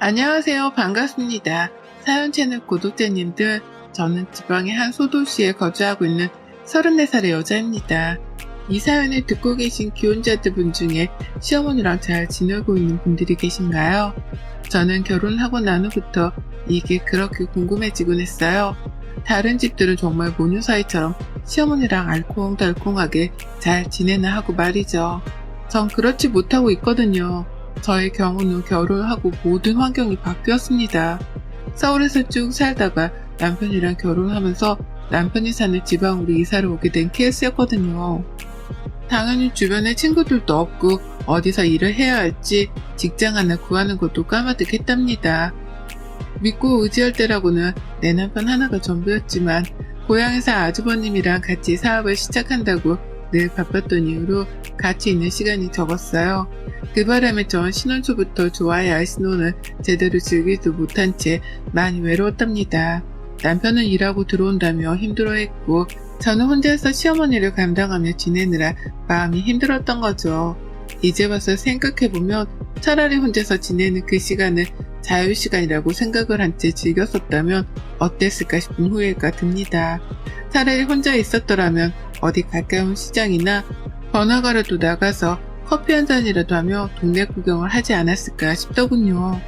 안녕하세요. 반갑습니다. 사연 채널 구독자님들, 저는 지방의 한 소도시에 거주하고 있는 34살의 여자입니다. 이 사연을 듣고 계신 기혼자들 분 중에 시어머니랑 잘 지내고 있는 분들이 계신가요? 저는 결혼하고 난 후부터 이게 그렇게 궁금해지곤 했어요. 다른 집들은 정말 모녀 사이처럼 시어머니랑 알콩달콩하게 잘 지내나 하고 말이죠. 전 그렇지 못하고 있거든요. 저의 경우는 결혼하고 모든 환경이 바뀌었습니다. 서울에서 쭉 살다가 남편이랑 결혼하면서 남편이 사는 지방으로 이사를 오게 된 케이스였거든요. 당연히 주변에 친구들도 없고 어디서 일을 해야 할지 직장 하나 구하는 것도 까마득했답니다. 믿고 의지할 때라고는 내 남편 하나가 전부였지만 고향에서 아주버님이랑 같이 사업을 시작한다고 늘 바빴던 이유로 같이 있는 시간이 적었어요. 그 바람에 전 신혼 초부터 좋아야 할 신혼을 제대로 즐기지도 못한 채 많이 외로웠답니다. 남편은 일하고 들어온다며 힘들어했고 저는 혼자서 시어머니를 감당하며 지내느라 마음이 힘들었던 거죠. 이제 와서 생각해보면 차라리 혼자서 지내는 그 시간을 자유시간이라고 생각을 한 채 즐겼었다면 어땠을까 싶은 후회가 듭니다. 차라리 혼자 있었더라면 어디 가까운 시장이나 번화가라도 나가서 커피 한 잔이라도 하며 동네 구경을 하지 않았을까 싶더군요.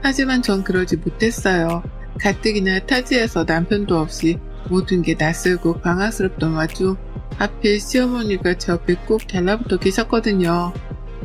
하지만 전 그러지 못했어요. 가뜩이나 타지에서 남편도 없이 모든 게 낯설고 방황스럽던 와중 하필 시어머니가 제 옆에 꼭 달라붙어 계셨거든요.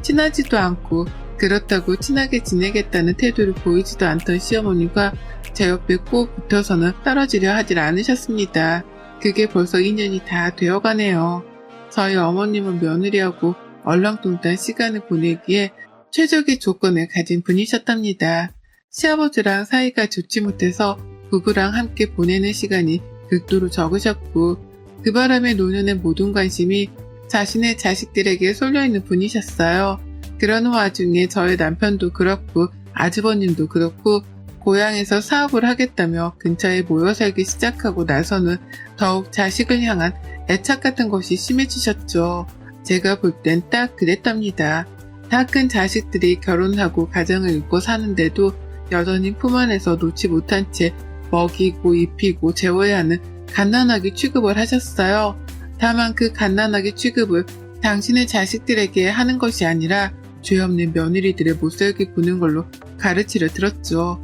친하지도 않고 그렇다고 친하게 지내겠다는 태도를 보이지도 않던 시어머니가 제 옆에 꼭 붙어서는 떨어지려 하질 않으셨습니다. 그게 벌써 2년이 다 되어가네요. 저희 어머님은 며느리하고 얼렁뚱땅 시간을 보내기에 최적의 조건을 가진 분이셨답니다. 시아버지랑 사이가 좋지 못해서 부부랑 함께 보내는 시간이 극도로 적으셨고 그 바람에 노년의 모든 관심이 자신의 자식들에게 쏠려있는 분이셨어요. 그러는 와중에 저희 남편도 그렇고 아주버님도 그렇고 고향에서 사업을 하겠다며 근처에 모여 살기 시작하고 나서는 더욱 자식을 향한 애착 같은 것이 심해지셨죠. 제가 볼 땐 딱 그랬답니다. 다 큰 자식들이 결혼하고 가정을 이루고 사는데도 여전히 품 안에서 놓지 못한 채 먹이고 입히고 재워야 하는 갓난아기 취급을 하셨어요. 다만 그 갓난아기 취급을 당신의 자식들에게 하는 것이 아니라 죄 없는 며느리들의 못살게 구는 걸로 가르치려 들었죠.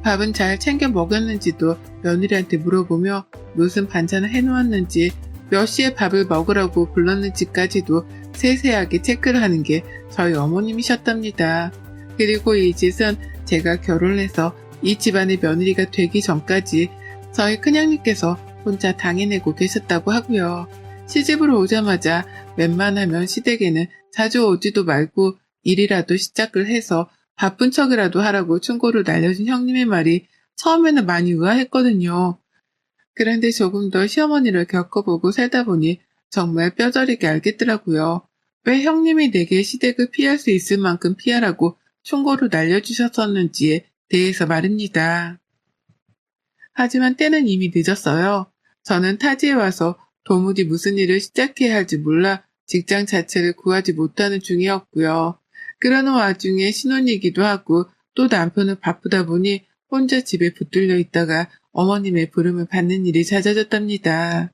밥은 잘 챙겨 먹였는지도 며느리한테 물어보며 무슨 반찬을 해놓았는지 몇 시에 밥을 먹으라고 불렀는지까지도 세세하게 체크를 하는 게 저희 어머님이셨답니다. 그리고 이 짓은 제가 결혼해서 이 집안의 며느리가 되기 전까지 저희 큰형님께서 혼자 당해내고 계셨다고 하고요. 시집으로 오자마자 웬만하면 시댁에는 자주 오지도 말고 일이라도 시작을 해서 바쁜 척이라도 하라고 충고를 날려준 형님의 말이 처음에는 많이 의아했거든요. 그런데 조금 더 시어머니를 겪어보고 살다 보니 정말 뼈저리게 알겠더라고요. 왜 형님이 내게 시댁을 피할 수 있을 만큼 피하라고 충고를 날려주셨었는지에 대해서 말입니다. 하지만 때는 이미 늦었어요. 저는 타지에 와서 도무지 무슨 일을 시작해야 할지 몰라 직장 자체를 구하지 못하는 중이었고요. 그러는 와중에 신혼이기도 하고 또 남편은 바쁘다 보니 혼자 집에 붙들려 있다가 어머님의 부름을 받는 일이 잦아졌답니다.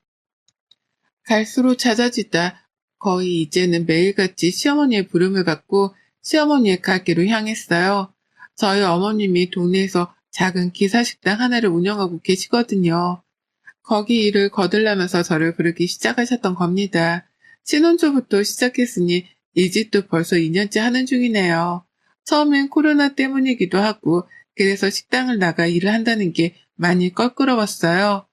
갈수록 잦아지다 거의 이제는 매일같이 시어머니의 부름을 받고 시어머니의 가게로 향했어요. 저희 어머님이 동네에서 작은 기사식당 하나를 운영하고 계시거든요. 거기 일을 거들라면서 저를 부르기 시작하셨던 겁니다. 신혼 초부터 시작했으니 이 집도 벌써 2년째 하는 중이네요. 처음엔 코로나 때문이기도 하고 그래서 식당을 나가 일을 한다는 게 많이 껄끄러웠어요.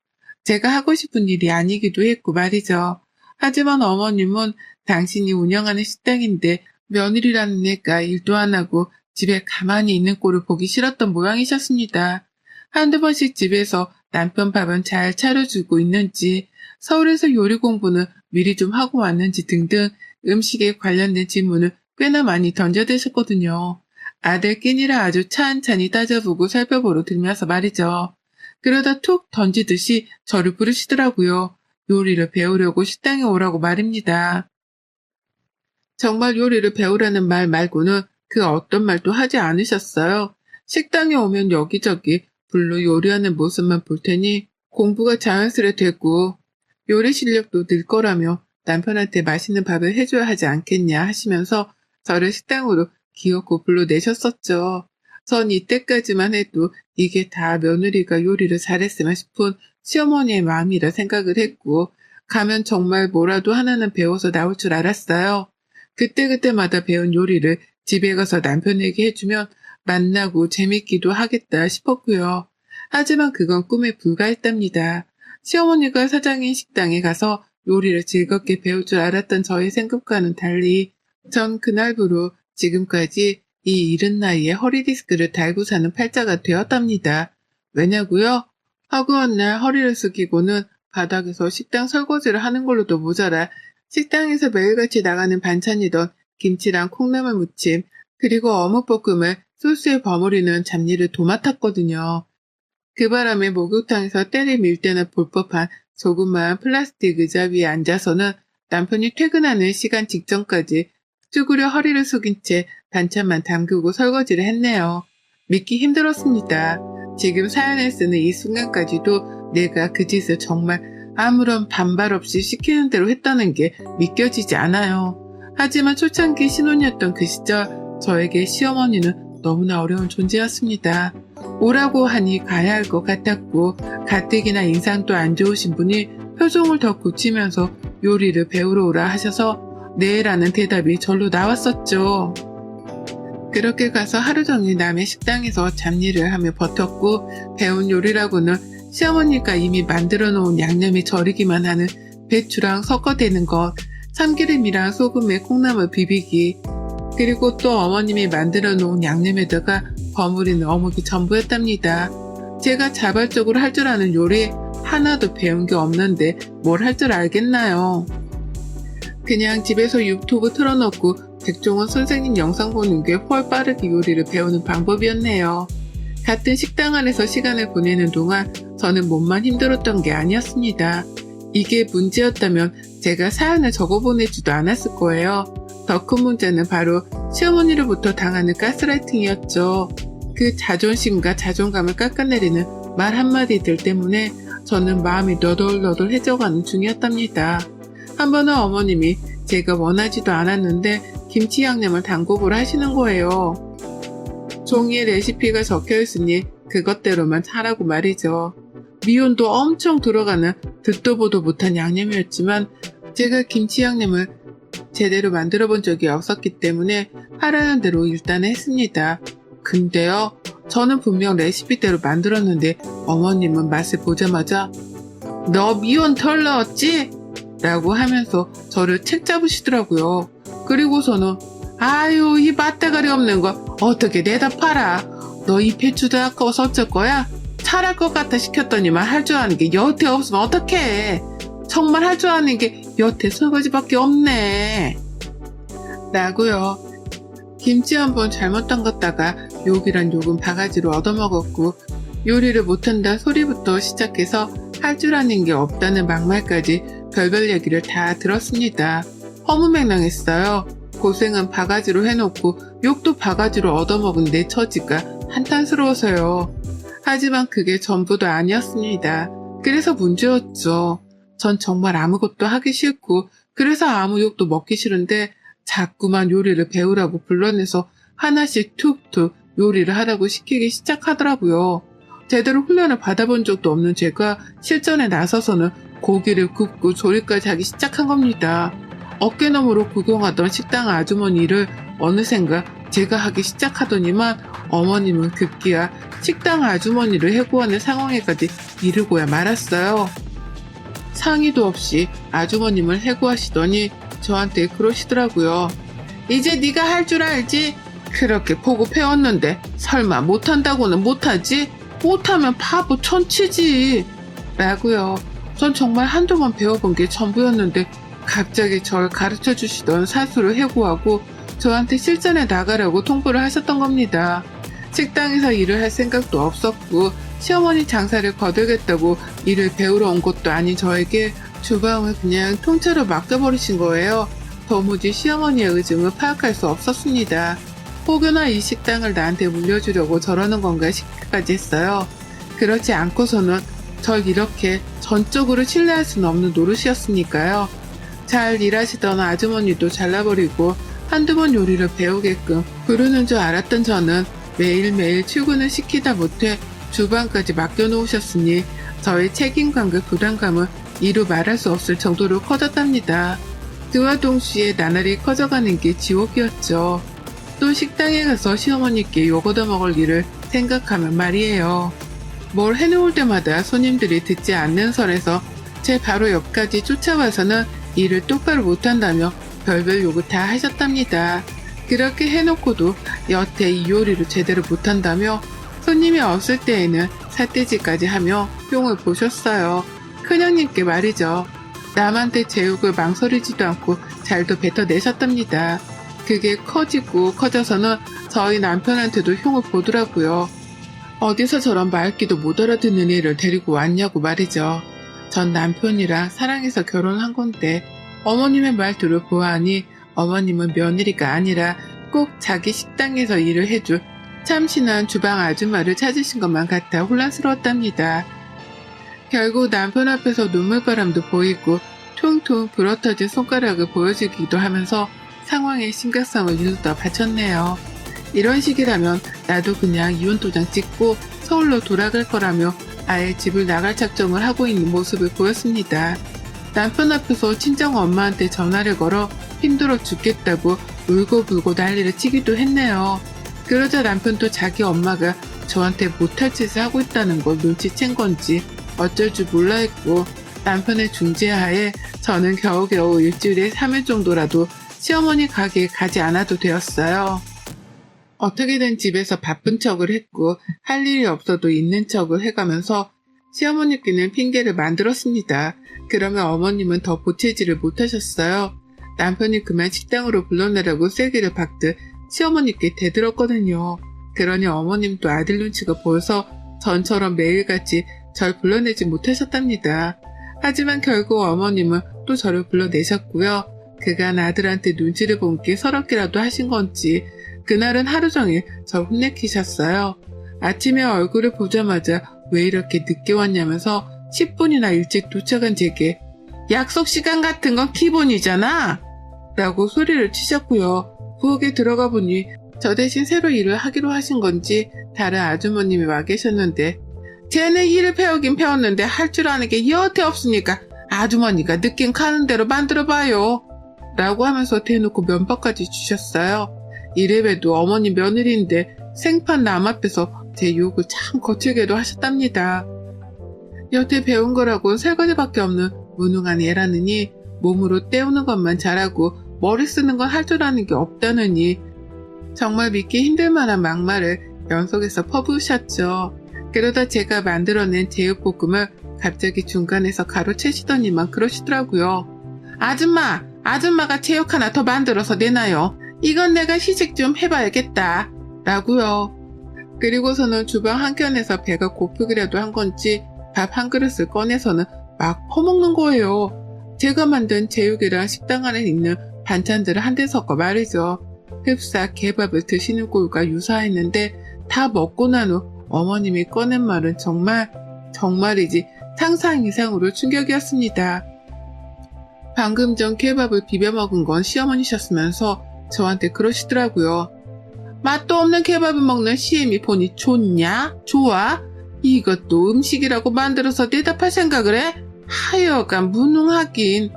제가 하고 싶은 일이 아니기도 했고 말이죠. 하지만 어머님은 당신이 운영하는 식당인데 며느리라는 애가 일도 안 하고 집에 가만히 있는 꼴을 보기 싫었던 모양이셨습니다. 한두 번씩 집에서 남편 밥은 잘 차려주고 있는지, 서울에서 요리 공부는 미리 좀 하고 왔는지 등등 음식에 관련된 질문을 꽤나 많이 던져대셨거든요. 아들 끼니라 아주 찬찬히 따져보고 살펴보러 들면서 말이죠. 그러다 툭 던지듯이 저를 부르시더라고요. 요리를 배우려고 식당에 오라고 말입니다. 정말 요리를 배우라는 말 말고는 그 어떤 말도 하지 않으셨어요. 식당에 오면 여기저기 불로 요리하는 모습만 볼 테니 공부가 자연스레 되고 요리 실력도 늘 거라며 남편한테 맛있는 밥을 해줘야 하지 않겠냐 하시면서 저를 식당으로 기어코 불러내셨었죠. 전 이때까지만 해도 이게 다 며느리가 요리를 잘했으면 싶은 시어머니의 마음이라 생각을 했고 가면 정말 뭐라도 하나는 배워서 나올 줄 알았어요. 그때그때마다 배운 요리를 집에 가서 남편에게 해주면 만나고 재밌기도 하겠다 싶었고요. 하지만 그건 꿈에 불과했답니다. 시어머니가 사장인 식당에 가서 요리를 즐겁게 배울 줄 알았던 저의 생각과는 달리 전 그날부로 지금까지 이 이른 나이에 허리 디스크를 달고 사는 팔자가 되었답니다. 왜냐고요? 허구한 날 허리를 숙이고는 바닥에서 식당 설거지를 하는 걸로도 모자라 식당에서 매일같이 나가는 반찬이던 김치랑 콩나물 무침 그리고 어묵볶음을 소스에 버무리는 잡일을 도맡았거든요. 그 바람에 목욕탕에서 때를 밀 때나 볼 법한 조그마한 플라스틱 의자 위에 앉아서는 남편이 퇴근하는 시간 직전까지 쭈그려 허리를 숙인 채 반찬만 담그고 설거지를 했네요. 믿기 힘들었습니다. 지금 사연을 쓰는 이 순간까지도 내가 그 짓을 정말 아무런 반발 없이 시키는 대로 했다는 게 믿겨지지 않아요. 하지만 초창기 신혼이었던 그 시절 저에게 시어머니는 너무나 어려운 존재였습니다. 오라고 하니 가야 할 것 같았고 가뜩이나 인상도 안 좋으신 분이 표정을 더 굳히면서 요리를 배우러 오라 하셔서 네라는 대답이 절로 나왔었죠. 그렇게 가서 하루 종일 남의 식당에서 잡일을 하며 버텼고 배운 요리라고는 시어머니가 이미 만들어 놓은 양념에 절이기만 하는 배추랑 섞어대는 것, 참기름이랑 소금에 콩나물 비비기, 그리고 또 어머님이 만들어 놓은 양념에다가 버무리는 어묵이 전부였답니다. 제가 자발적으로 할 줄 아는 요리 하나도 배운 게 없는데 뭘 할 줄 알겠나요? 그냥 집에서 유튜브 틀어놓고 백종원 선생님 영상 보는 게 훨 빠르게 요리를 배우는 방법이었네요. 같은 식당 안에서 시간을 보내는 동안 저는 몸만 힘들었던 게 아니었습니다. 이게 문제였다면 제가 사연을 적어보내지도 않았을 거예요. 더 큰 문제는 바로 시어머니로부터 당하는 가스라이팅이었죠. 그 자존심과 자존감을 깎아내리는 말 한마디들 때문에 저는 마음이 너덜너덜해져가는 중이었답니다. 한 번은 어머님이 제가 원하지도 않았는데 김치 양념을 담궈보라 하시는 거예요. 종이에 레시피가 적혀있으니 그것대로만 하라고 말이죠. 미온도 엄청 들어가는 듣도 보도 못한 양념이었지만 제가 김치 양념을 제대로 만들어 본 적이 없었기 때문에 하라는 대로 일단 했습니다. 근데요, 저는 분명 레시피대로 만들었는데 어머님은 맛을 보자마자 너 미온 덜 넣었지? 라고 하면서 저를 책 잡으시더라고요. 그리고서는 아유 이 맛대가리 없는 거 어떻게 내다 팔아? 너 이 배추도 아까워서 어쩔 거야? 잘할 것 같아 시켰더니만 할 줄 아는 게 여태 없으면 어떡해? 정말 할 줄 아는 게 여태 설거지밖에 없네. 라고요. 김치 한번 잘못 담갔다가 욕이란 욕은 바가지로 얻어먹었고 요리를 못한다 소리부터 시작해서 할 줄 아는 게 없다는 막말까지 별별 얘기를 다 들었습니다. 허무맹랑했어요. 고생은 바가지로 해놓고 욕도 바가지로 얻어먹은 내 처지가 한탄스러워서요. 하지만 그게 전부도 아니었습니다. 그래서 문제였죠. 전 정말 아무것도 하기 싫고 그래서 아무 욕도 먹기 싫은데 자꾸만 요리를 배우라고 불러내서 하나씩 툭툭 요리를 하라고 시키기 시작하더라고요. 제대로 훈련을 받아본 적도 없는 제가 실전에 나서서는 고기를 굽고 조리까지 하기 시작한 겁니다. 어깨너머로 구경하던 식당 아주머니를 어느샌가 제가 하기 시작하더니만 어머님은 급기야 식당 아주머니를 해고하는 상황에까지 이르고야 말았어요. 상의도 없이 아주머님을 해고하시더니 저한테 그러시더라고요. 이제 네가 할 줄 알지? 그렇게 보고 배웠는데 설마 못한다고는 못하지? 못하면 바보 천치지. 라고요. 전 정말 한동안 배워본 게 전부였는데 갑자기 절 가르쳐 주시던 사수를 해고하고 저한테 실전에 나가라고 통보를 하셨던 겁니다. 식당에서 일을 할 생각도 없었고 시어머니 장사를 거들겠다고 일을 배우러 온 것도 아닌 저에게 주방을 그냥 통째로 맡겨버리신 거예요. 도무지 시어머니의 의중을 파악할 수 없었습니다. 혹여나 이 식당을 나한테 물려주려고 저러는 건가 싶기까지 했어요. 그렇지 않고서는 절 이렇게 전적으로 신뢰할 수는 없는 노릇이었으니까요. 잘 일하시던 아주머니도 잘라버리고 한두 번 요리를 배우게끔 부르는 줄 알았던 저는 매일매일 출근을 시키다 못해 주방까지 맡겨놓으셨으니 저의 책임감과 부담감은 이루 말할 수 없을 정도로 커졌답니다. 그와 동시에 나날이 커져가는 게 지옥이었죠. 또 식당에 가서 시어머니께 욕 얻어먹을 일을 생각하면 말이에요. 뭘 해놓을 때마다 손님들이 듣지 않는 선에서 제 바로 옆까지 쫓아와서는 일을 똑바로 못한다며 별별 욕을 다 하셨답니다. 그렇게 해놓고도 여태 이 요리를 제대로 못한다며 손님이 없을 때에는 삿대질까지 하며 흉을 보셨어요. 큰형님께 말이죠. 남한테 제 욕을 망설이지도 않고 잘도 뱉어내셨답니다. 그게 커지고 커져서는 저희 남편한테도 흉을 보더라고요. 어디서 저런 말귀도 못 알아듣는 애를 데리고 왔냐고 말이죠. 전 남편이랑 사랑해서 결혼한 건데 어머님의 말투를 보아하니 어머님은 며느리가 아니라 꼭 자기 식당에서 일을 해줄 참신한 주방 아줌마를 찾으신 것만 같아 혼란스러웠답니다. 결국 남편 앞에서 눈물바람도 보이고 퉁퉁 불어터진 손가락을 보여주기도 하면서 상황의 심각성을 유독 받쳤네요. 이런 식이라면 나도 그냥 이혼도장 찍고 서울로 돌아갈 거라며 아예 집을 나갈 작정을 하고 있는 모습을 보였습니다. 남편 앞에서 친정 엄마한테 전화를 걸어 힘들어 죽겠다고 울고불고 난리를 치기도 했네요. 그러자 남편도 자기 엄마가 저한테 못할 짓을 하고 있다는 걸 눈치챈 건지 어쩔 줄 몰라 했고 남편의 중재하에 저는 겨우겨우 일주일에 3일 정도라도 시어머니 가게에 가지 않아도 되었어요. 어떻게든 집에서 바쁜 척을 했고 할 일이 없어도 있는 척을 해가면서 시어머니께는 핑계를 만들었습니다. 그러면 어머님은 더 보채지를 못하셨어요. 남편이 그만 식당으로 불러내라고 쐐기를 박듯 시어머니께 대들었거든요. 그러니 어머님도 아들 눈치가 보여서 전처럼 매일같이 절 불러내지 못하셨답니다. 하지만 결국 어머님은 또 저를 불러내셨고요. 그간 아들한테 눈치를 본 게 서럽기라도 하신 건지 그날은 하루 종일 절 혼내키셨어요. 아침에 얼굴을 보자마자 왜 이렇게 늦게 왔냐면서 10분이나 일찍 도착한 제게 약속 시간 같은 건 기본이잖아! 라고 소리를 치셨고요. 부엌에 들어가 보니 저 대신 새로 일을 하기로 하신 건지 다른 아주머님이 와 계셨는데 쟤는 일을 배우긴 배웠는데 할 줄 아는 게 여태 없으니까 아주머니가 느낌 가는 대로 만들어봐요. 라고 하면서 대놓고 면박까지 주셨어요. 이래봬도 어머니 며느리인데 생판 남 앞에서 제 욕을 참 거칠게도 하셨답니다. 여태 배운 거라곤 설거지밖에 없는 무능한 애라느니 몸으로 때우는 것만 잘하고 머리 쓰는 건 할 줄 아는 게 없다느니 정말 믿기 힘들 만한 막말을 연속해서 퍼부으셨죠. 그러다 제가 만들어낸 제육볶음을 갑자기 중간에서 가로채시더니만 그러시더라고요. 아줌마가 제육 하나 더 만들어서 내놔요. 이건 내가 시식 좀 해봐야겠다. 라고요. 그리고서는 주방 한켠에서 배가 고프기라도 한 건지 밥 한 그릇을 꺼내서는 막 퍼먹는 거예요. 제가 만든 제육이랑 식당 안에 있는 반찬들을 한데 섞어 말이죠. 흡사 개밥을 드시는 꼴과 유사했는데 다 먹고 난 후 어머님이 꺼낸 말은 정말이지 상상 이상으로 충격이었습니다. 방금 전 케밥을 비벼 먹은 건 시어머니셨으면서 저한테 그러시더라고요. 맛도 없는 케밥을 먹는 시엠이 보니 좋냐? 좋아? 이것도 음식이라고 만들어서 대답할 생각을 해? 하여간 무능하긴.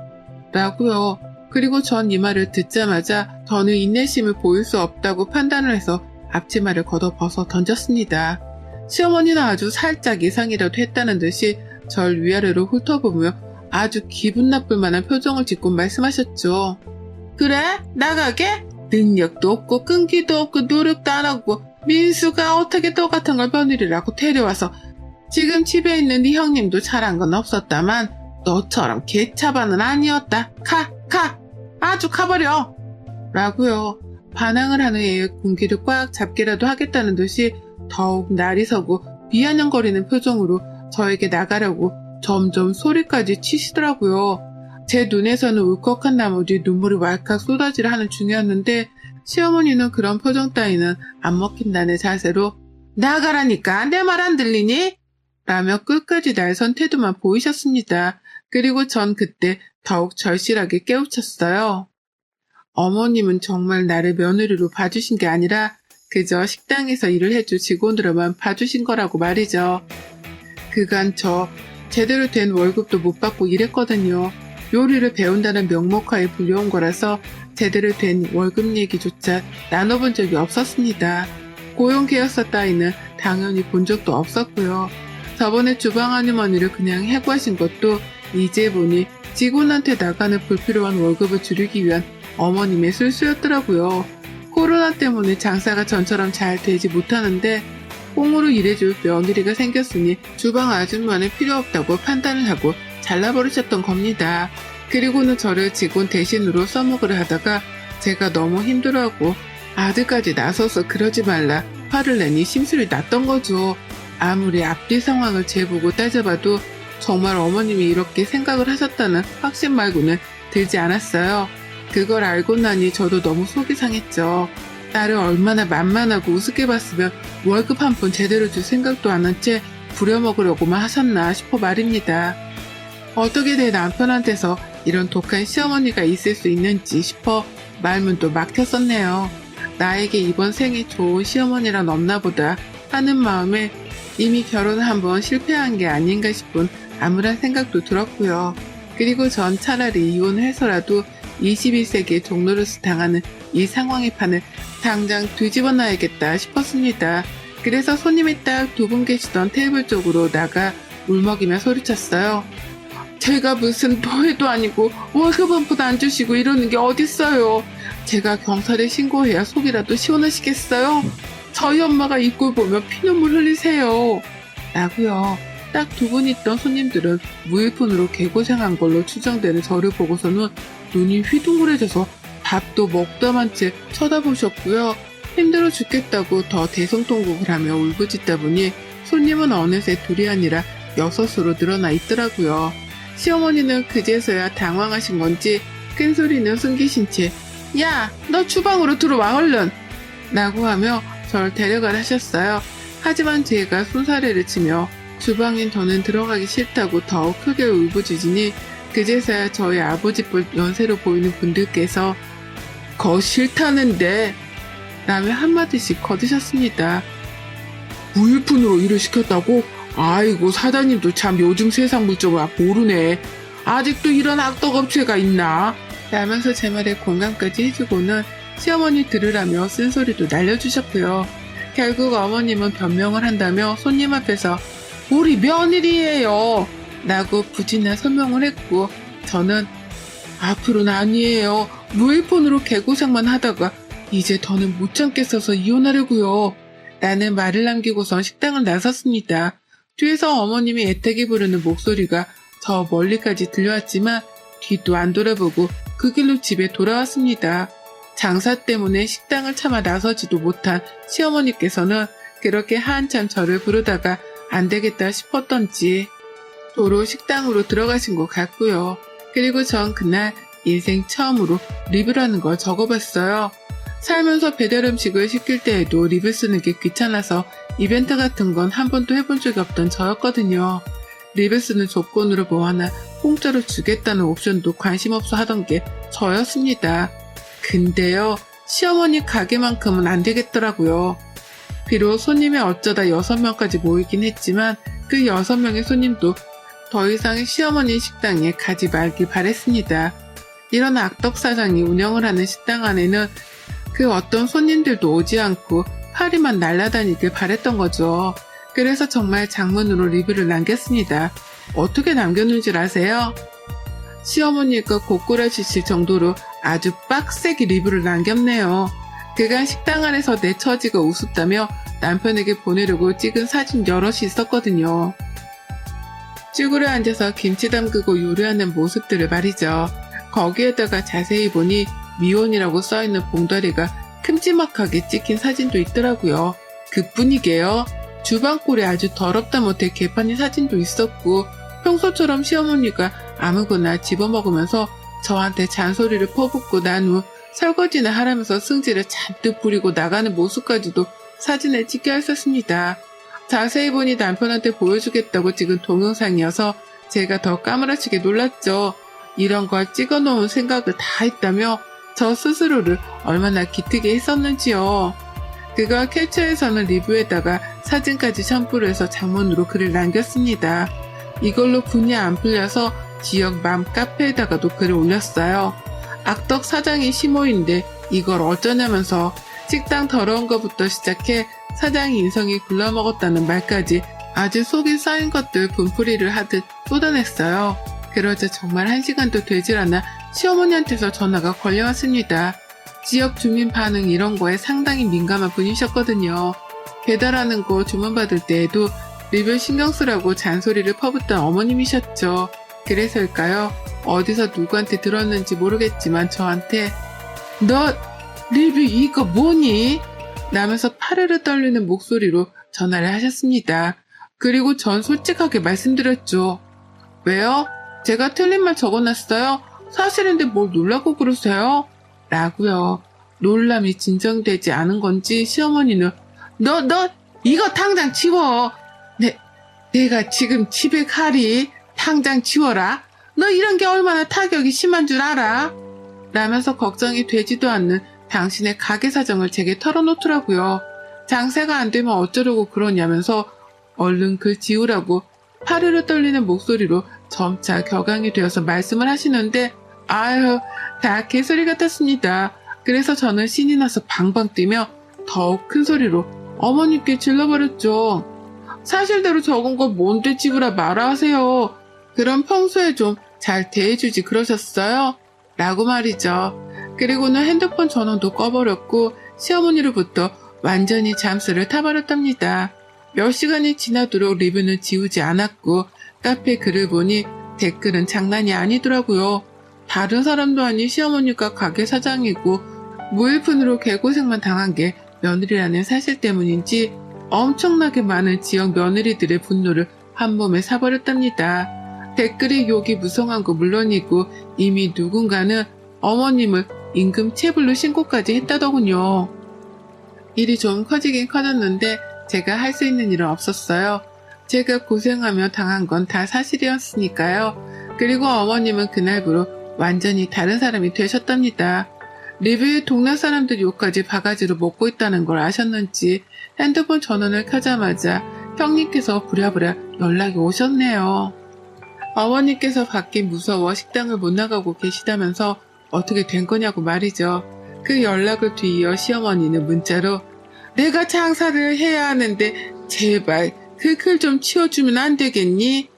라고요. 그리고 전 이 말을 듣자마자 저는 인내심을 보일 수 없다고 판단을 해서 앞치마를 걷어 벗어 던졌습니다. 시어머니는 아주 살짝 이상이라도 했다는 듯이 절 위아래로 훑어보며 아주 기분 나쁠 만한 표정을 짓고 말씀하셨죠. 그래? 나가게? 능력도 없고 끈기도 없고 노력도 안 하고 민수가 어떻게 똑같은 걸 며느리라고 데려와서 지금 집에 있는 네 형님도 잘한 건 없었다만 너처럼 개차반은 아니었다. 가! 아주 가버려! 라고요. 반항을 하는 애의 공기를 꽉 잡기라도 하겠다는 듯이 더욱 날이 서고 비아냥거리는 표정으로 저에게 나가라고 점점 소리까지 치시더라고요. 제 눈에서는 울컥한 나머지 눈물이 왈칵 쏟아지려 하는 중이었는데 시어머니는 그런 표정 따위는 안 먹힌다는 자세로 나가라니까 내 말 안 들리니? 라며 끝까지 날 선 태도만 보이셨습니다. 그리고 전 그때 더욱 절실하게 깨우쳤어요. 어머님은 정말 나를 며느리로 봐주신 게 아니라 그저 식당에서 일을 해줄 직원으로만 봐주신 거라고 말이죠. 그간 저 제대로 된 월급도 못 받고 일했거든요. 요리를 배운다는 명목하에 불려온 거라서 제대로 된 월급 얘기조차 나눠본 적이 없었습니다. 고용계약서 따위는 당연히 본 적도 없었고요. 저번에 주방 아주머니를 그냥 해고하신 것도 이제 보니 직원한테 나가는 불필요한 월급을 줄이기 위한 어머님의 술수였더라고요. 코로나 때문에 장사가 전처럼 잘 되지 못하는데 꽁으로 일해줄 며느리가 생겼으니 주방 아줌마는 필요 없다고 판단을 하고 잘라버리셨던 겁니다. 그리고는 저를 직원 대신으로 써먹으려 하다가 제가 너무 힘들어하고 아들까지 나서서 그러지 말라 화를 내니 심술이 났던 거죠. 아무리 앞뒤 상황을 재보고 따져봐도 정말 어머님이 이렇게 생각을 하셨다는 확신 말고는 들지 않았어요. 그걸 알고 나니 저도 너무 속이 상했죠. 나를 얼마나 만만하고 우습게 봤으면 월급 한 푼 제대로 줄 생각도 안 한 채 부려먹으려고만 하셨나 싶어 말입니다. 어떻게 내 남편한테서 이런 독한 시어머니가 있을 수 있는지 싶어 말문도 막혔었네요. 나에게 이번 생에 좋은 시어머니란 없나 보다 하는 마음에 이미 결혼을 한번 실패한 게 아닌가 싶은 암울한 생각도 들었고요. 그리고 전 차라리 이혼을 해서라도 21세기의 종노릇을 당하는 이 상황의 판을 당장 뒤집어 놔야겠다 싶었습니다. 그래서 손님이 딱 두 분 계시던 테이블 쪽으로 나가 울먹이며 소리쳤어요. 제가 무슨 노예도 아니고 월급 한 푼도 안 주시고 이러는 게 어딨어요. 제가 경찰에 신고해야 속이라도 시원하시겠어요? 저희 엄마가 이 꼴 보면 피눈물 흘리세요. 라고요. 딱 두 분 있던 손님들은 무일푼으로 개고생한 걸로 추정되는 저를 보고서는 눈이 휘둥그레져서 밥도 먹다만 채 쳐다보셨고요. 힘들어 죽겠다고 더 대성통곡을 하며 울부짖다 보니 손님은 어느새 둘이 아니라 6으로 늘어나 있더라고요. 시어머니는 그제서야 당황하신 건지 큰 소리는 숨기신 채 야, 너 주방으로 들어와 얼른! 라고 하며 절 데려가라 하셨어요. 하지만 제가 손사래를 치며 주방인 저는 들어가기 싫다고 더욱 크게 울부짖으니 그제서야 저희 아버지뻘 연세로 보이는 분들께서 거 싫다는데 라며 한마디씩 거드셨습니다. 무일푼으로 일을 시켰다고? 아이고 사장님도 참 요즘 세상 물정을 모르네. 아직도 이런 악덕업체가 있나? 라면서 제 말에 공감까지 해주고는 시어머니 들으라며 쓴소리도 날려주셨고요. 결국 어머님은 변명을 한다며 손님 앞에서 우리 며느리예요 라고 부진한 설명을 했고 저는 앞으로는 아니에요. 무일푼으로 개고생만 하다가 이제 더는 못 참겠어서 이혼하려고요. 라는 말을 남기고선 식당을 나섰습니다. 뒤에서 어머님이 애타게 부르는 목소리가 저 멀리까지 들려왔지만 뒤도 안 돌아보고 그 길로 집에 돌아왔습니다. 장사 때문에 식당을 참아 나서지도 못한 시어머니께서는 그렇게 한참 저를 부르다가 안 되겠다 싶었던지 도로 식당으로 들어가신 것 같고요. 그리고 전 그날 인생 처음으로 리뷰라는 걸 적어봤어요. 살면서 배달 음식을 시킬 때에도 리뷰 쓰는 게 귀찮아서 이벤트 같은 건 한 번도 해본 적이 없던 저였거든요. 리뷰 쓰는 조건으로 뭐 하나 공짜로 주겠다는 옵션도 관심 없어 하던 게 저였습니다. 근데요, 시어머니 가게만큼은 안 되겠더라고요. 비록 손님이 어쩌다 6명까지 모이긴 했지만 그 6명의 손님도 더 이상 시어머니 식당에 가지 말길 바랬습니다. 이런 악덕 사장이 운영을 하는 식당 안에는 그 어떤 손님들도 오지 않고 파리만 날아다니길 바랬던 거죠. 그래서 정말 장문으로 리뷰를 남겼습니다. 어떻게 남겼는 줄 아세요? 시어머니가 고꾸라지실 정도로 아주 빡세게 리뷰를 남겼네요. 그간 식당 안에서 내 처지가 우습다며 남편에게 보내려고 찍은 사진 여럿이 있었거든요. 쭈그려 앉아서 김치 담그고 요리하는 모습들을 말이죠. 거기에다가 자세히 보니 미혼이라고 써있는 봉다리가 큼지막하게 찍힌 사진도 있더라고요. 그뿐이게요. 주방꼴이 아주 더럽다 못해 개판인 사진도 있었고 평소처럼 시어머니가 아무거나 집어먹으면서 저한테 잔소리를 퍼붓고 난 후 설거지나 하라면서 승질을 잔뜩 부리고 나가는 모습까지도 사진에 찍혀 있었습니다. 자세히 보니 남편한테 보여주겠다고 찍은 동영상이어서 제가 더 까무라치게 놀랐죠. 이런 걸 찍어놓은 생각을 다 했다며 저 스스로를 얼마나 기특게 했었는지요. 그걸 캡처해서는 리뷰에다가 사진까지 첨부를 해서 장문으로 글을 남겼습니다. 이걸로 분이 안 풀려서 지역 맘 카페에다가도 글을 올렸어요. 악덕 사장이 시모인데 이걸 어쩌냐면서 식당 더러운 것부터 시작해 사장이 인성이 굴러먹었다는 말까지 아주 속이 쌓인 것들 분풀이를 하듯 쏟아냈어요. 그러자 정말 1시간도 되질 않아 시어머니한테서 전화가 걸려왔습니다. 지역 주민 반응 이런 거에 상당히 민감한 분이셨거든요. 배달하는 거 주문받을 때에도 리뷰 신경 쓰라고 잔소리를 퍼붓던 어머님이셨죠. 그래서일까요? 어디서 누구한테 들었는지 모르겠지만 저한테 너 리뷰 이거 뭐니? 라면서 파르르 떨리는 목소리로 전화를 하셨습니다. 그리고 전 솔직하게 말씀드렸죠. 왜요? 제가 틀린 말 적어놨어요? 사실인데 뭘 놀라고 그러세요? 라고요. 놀람이 진정되지 않은 건지 시어머니는 너 이거 당장 치워. 내가 지금 집에 가리. 당장 치워라. 너 이런 게 얼마나 타격이 심한 줄 알아? 라면서 걱정이 되지도 않는 당신의 가게 사정을 제게 털어놓더라고요. 장사가 안 되면 어쩌려고 그러냐면서 얼른 글 지우라고 파르르 떨리는 목소리로 점차 격앙이 되어서 말씀을 하시는데 아유 다 개소리 같았습니다. 그래서 저는 신이 나서 방방 뛰며 더욱 큰 소리로 어머님께 질러버렸죠. 사실대로 적은 거 뭔데 찍으라 말아 하세요. 그럼 평소에 좀 잘 대해주지 그러셨어요? 라고 말이죠. 그리고는 핸드폰 전원도 꺼버렸고 시어머니로부터 완전히 잠수를 타버렸답니다. 몇 시간이 지나도록 리뷰는 지우지 않았고 카페 글을 보니 댓글은 장난이 아니더라고요. 다른 사람도 아닌 시어머니가 가게 사장이고 무일푼으로 개고생만 당한 게 며느리라는 사실 때문인지 엄청나게 많은 지역 며느리들의 분노를 한 몸에 사버렸답니다. 댓글이 욕이 무성한 거 물론이고 이미 누군가는 어머님을 임금 체불로 신고까지 했다더군요. 일이 좀 커지긴 커졌는데 제가 할 수 있는 일은 없었어요. 제가 고생하며 당한 건 다 사실이었으니까요. 그리고 어머님은 그날부로 완전히 다른 사람이 되셨답니다. 리뷰에 동네 사람들 욕까지 바가지로 먹고 있다는 걸 아셨는지 핸드폰 전원을 켜자마자 형님께서 부랴부랴 연락이 오셨네요. 어머니께서 밖이 무서워 식당을 못 나가고 계시다면서 어떻게 된 거냐고 말이죠. 그 연락을 뒤이어 시어머니는 문자로 내가 장사를 해야 하는데 제발 그 글 좀 치워주면 안 되겠니?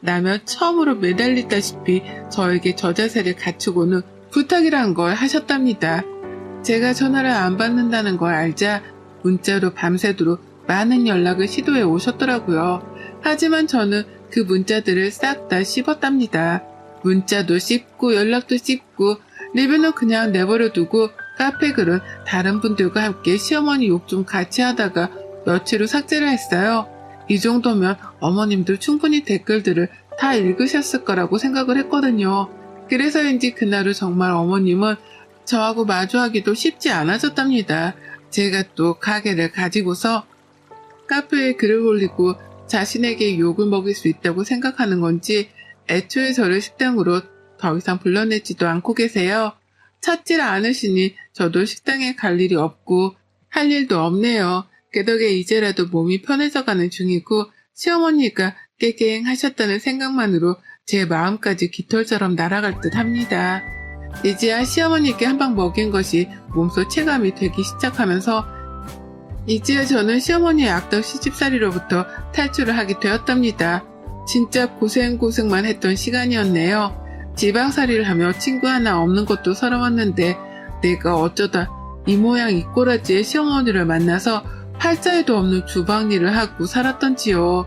라며 처음으로 매달리다시피 저에게 저 자세를 갖추고는 부탁이란 걸 하셨답니다. 제가 전화를 안 받는다는 걸 알자 문자로 밤새도록 많은 연락을 시도해 오셨더라고요. 하지만 저는 그 문자들을 싹 다 씹었답니다. 문자도 씹고 연락도 씹고 리뷰는 그냥 내버려두고 카페 글은 다른 분들과 함께 시어머니 욕 좀 같이 하다가 며칠 후 삭제를 했어요. 이 정도면 어머님도 충분히 댓글들을 다 읽으셨을 거라고 생각을 했거든요. 그래서인지 그날 후 정말 어머님은 저하고 마주하기도 쉽지 않아졌답니다. 제가 또 가게를 가지고서 카페에 글을 올리고 자신에게 욕을 먹일 수 있다고 생각하는 건지 애초에 저를 식당으로 더 이상 불러내지도 않고 계세요. 찾질 않으시니 저도 식당에 갈 일이 없고 할 일도 없네요. 그 덕에 이제라도 몸이 편해져가는 중이고 시어머니가 깨갱하셨다는 생각만으로 제 마음까지 깃털처럼 날아갈 듯 합니다. 이제야 시어머니께 한 방 먹인 것이 몸소 체감이 되기 시작하면서 이제야 저는 시어머니의 악덕 시집살이로부터 탈출을 하게 되었답니다. 진짜 고생만 했던 시간이었네요. 지방살이를 하며 친구 하나 없는 것도 서러웠는데 내가 어쩌다 이 모양 이 꼬라지의 시어머니를 만나서 팔자에도 없는 주방일을 하고 살았던지요.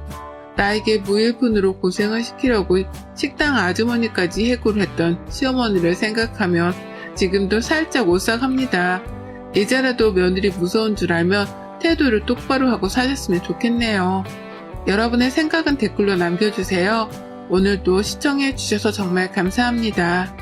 나에게 무일푼으로 고생을 시키려고 식당 아주머니까지 해고를 했던 시어머니를 생각하면 지금도 살짝 오싹합니다. 이제라도 며느리 무서운 줄 알면 태도를 똑바로 하고 사셨으면 좋겠네요. 여러분의 생각은 댓글로 남겨주세요. 오늘도 시청해주셔서 정말 감사합니다.